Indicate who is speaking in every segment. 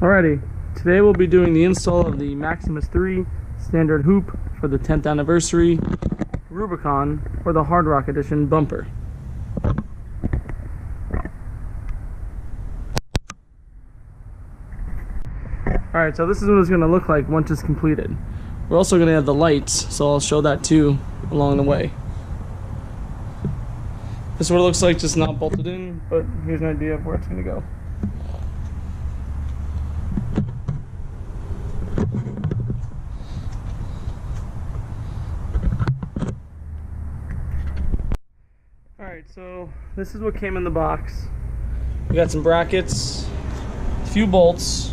Speaker 1: Alrighty, today we'll be doing the install of the Maximus 3 standard hoop for the 10th anniversary Rubicon or the Hard Rock Edition bumper. Alright, so this is what it's going to look like once it's completed. We're also going to have the lights, so I'll show that too along the way. This is what it looks like, just not bolted in, but here's an idea of where it's going to go. Alright, so this is what came in the box. We got some brackets, a few bolts,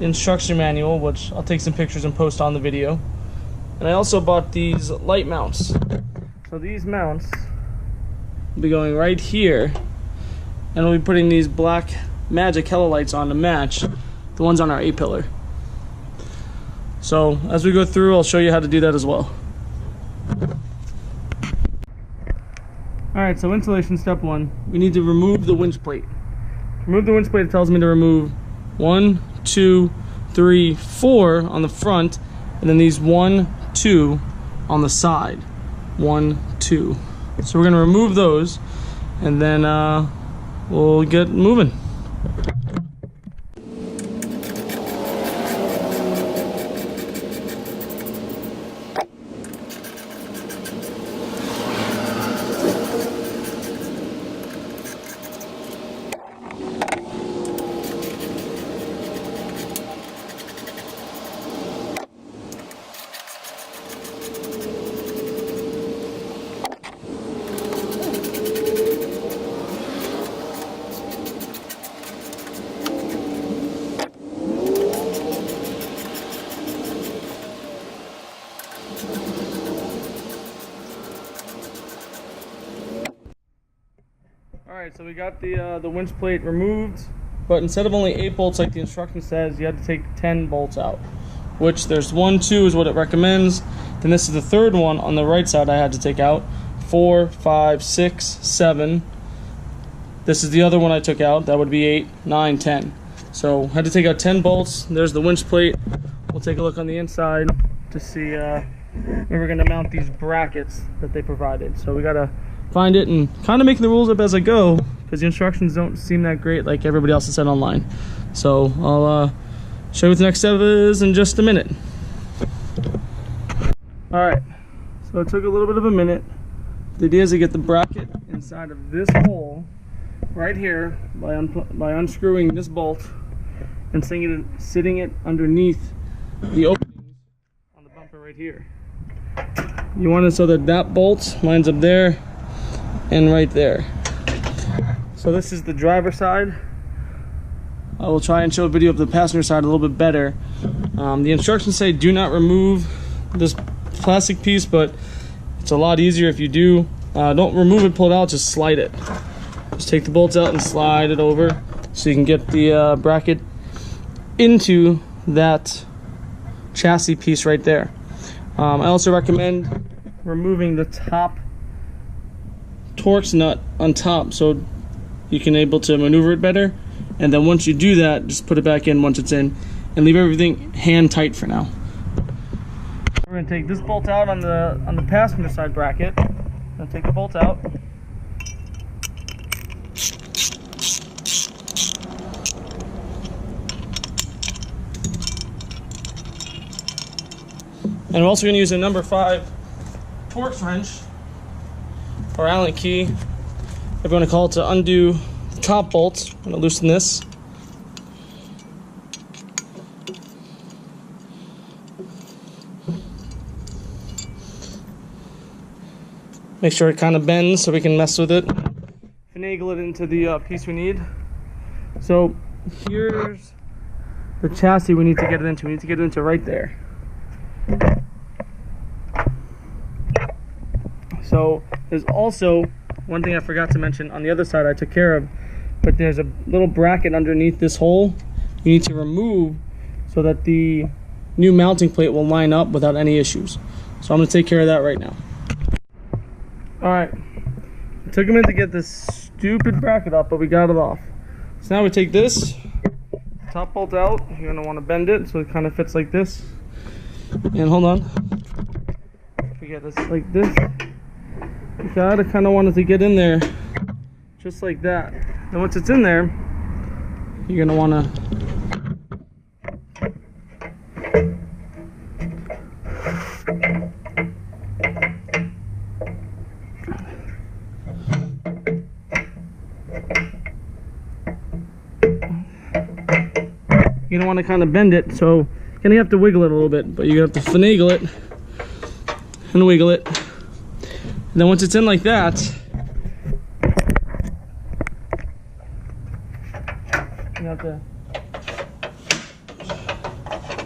Speaker 1: instruction manual, which I'll take some pictures and post on the video. And I also bought these light mounts. So these mounts will be going right here, and we'll be putting these black magic hella lights on to match the ones on our A-pillar. So as we go through, I'll show you how to do that as well. Alright, so installation step 1, we need to remove the winch plate. To remove the winch plate, it tells me to remove 1, 2, 3, 4 on the front, and then these 1, 2 on the side. 1, 2. So we're going to remove those, and then we'll get moving. Alright, so we got the winch plate removed, but instead of only 8 bolts like the instruction says, you had to take 10 bolts out. Which there's 1, 2 is what it recommends. Then this is the third one on the right side I had to take out. 4, 5, 6, 7. This is the other one I took out. That would be 8, 9, 10. So I had to take out 10 bolts. There's the winch plate. We'll take a look on the inside to see where we're going to mount these brackets that they provided. So we got to find it and kind of making the rules up as I go, because the instructions don't seem that great like everybody else has said online. So I'll show you what the next step is in just a minute. Alright, so it took a little bit of a minute. The idea is to get the bracket inside of this hole right here by unscrewing this bolt and sitting it underneath the openings on the bumper right here. You want it so that that bolt lines up there and right there. So this is the driver side. I will try and show a video of the passenger side a little bit better. The instructions say do not remove this plastic piece, but it's a lot easier if you do. Don't remove it, pull it out, just slide it. Just take the bolts out and slide it over so you can get the bracket into that chassis piece right there. I also recommend removing the top Torx nut on top so you can able to maneuver it better, and then once you do that, just put it back in once it's in and leave everything hand tight for now. We're going to take this bolt out on the passenger side bracket. I'm going to take the bolt out. And we're also going to use a number 5 Torx wrench or Allen key, if you want to call it, to undo the top bolt. I'm going to loosen this. Make sure it kind of bends so we can mess with it, finagle it into the piece we need. So here's the chassis we need to get it into. We need to get it into right there. So there's also one thing I forgot to mention on the other side I took care of, but there's a little bracket underneath this hole you need to remove so that the new mounting plate will line up without any issues. So I'm going to take care of that right now. Alright, it took a minute to get this stupid bracket up, but we got it off. So now we take this, top bolt out, you're going to want to bend it so it kind of fits like this. And hold on. If you get this like this, you gotta kind of want it to get in there just like that. And once it's in there, you're going to want to kind of bend it, so you're gonna have to wiggle it a little bit, but you're gonna have to finagle it and wiggle it. And then once it's in like that, you have to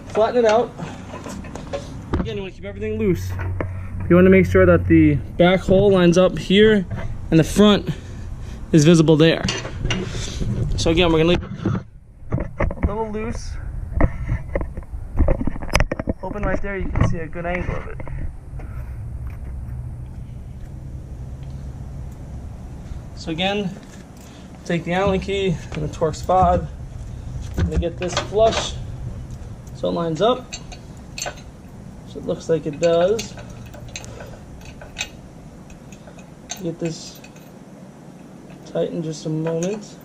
Speaker 1: flatten it out. Again, you want to keep everything loose. You want to make sure that the back hole lines up here and the front is visible there. So again, we're gonna leave it a little loose. Open right there, you can see a good angle of it. So again, take the Allen key and the Torx spot. I'm gonna get this flush so it lines up. So it looks like it does. Get this tight in just a moment.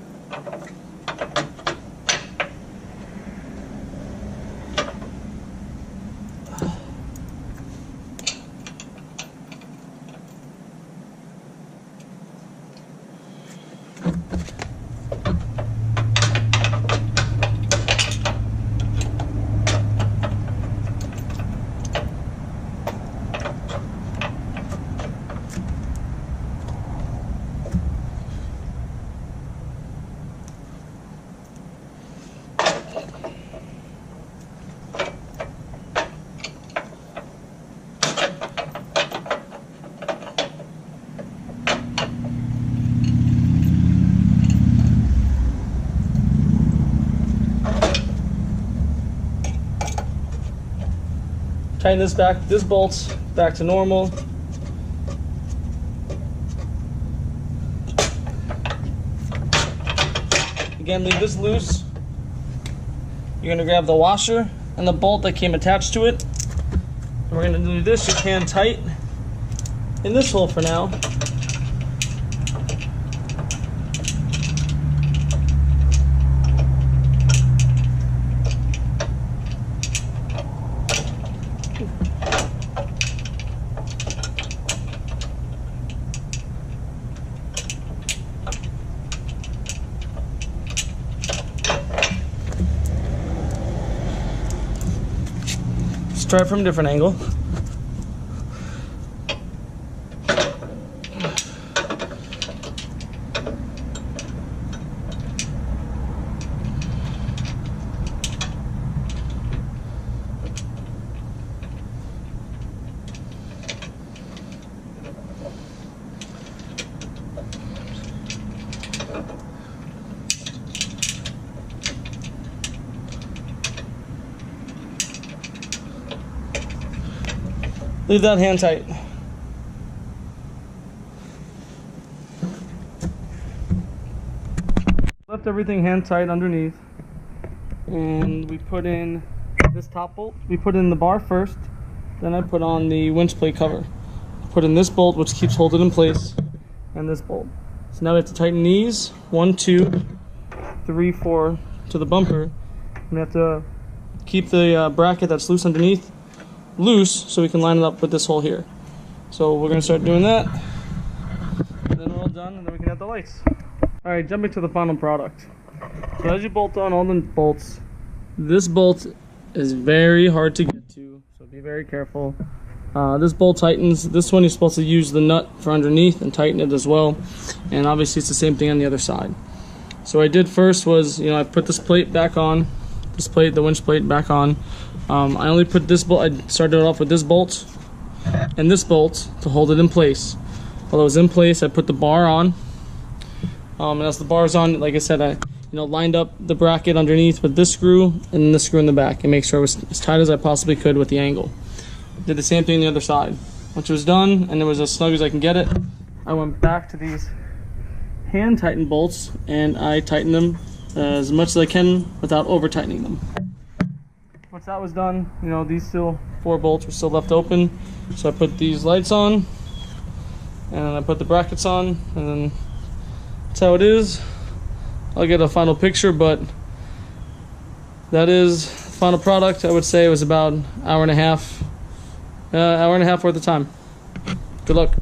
Speaker 1: Tighten this bolt's back to normal. Again, leave this loose. You're gonna grab the washer and the bolt that came attached to it. And we're gonna do this, your hand tight in this hole for now. Try it from a different angle. Leave that hand tight. Left everything hand tight underneath, and we put in this top bolt. We put in the bar first, then I put on the winch plate cover. Put in this bolt, which keeps holding in place, and this bolt. So now we have to tighten these 1, 2, 3, 4 to the bumper, and we have to keep the bracket that's loose underneath loose so we can line it up with this hole here. So we're going to start doing that, and then we're all done, and then we can add the lights. Alright, jumping to the final product. So as you bolt on all the bolts, this bolt is very hard to get to, so be very careful. This bolt tightens. This one you're supposed to use the nut for underneath and tighten it as well, and obviously it's the same thing on the other side. So what I did first was, I put this plate back on, the winch plate back on. I only put this bolt, I started off with this bolt and this bolt to hold it in place. While it was in place, I put the bar on. And as the bar's on, like I said, I lined up the bracket underneath with this screw and this screw in the back and make sure it was as tight as I possibly could with the angle. Did the same thing on the other side. Once it was done and it was as snug as I can get it, I went back to these hand tightened bolts and I tightened them as much as I can without over tightening them. Once that was done, you know, these 4 bolts were still left open, so I put these lights on and I put the brackets on, and then that's how it is. I'll get a final picture, but that is the final product. I would say it was about an hour and a half worth of time. Good luck.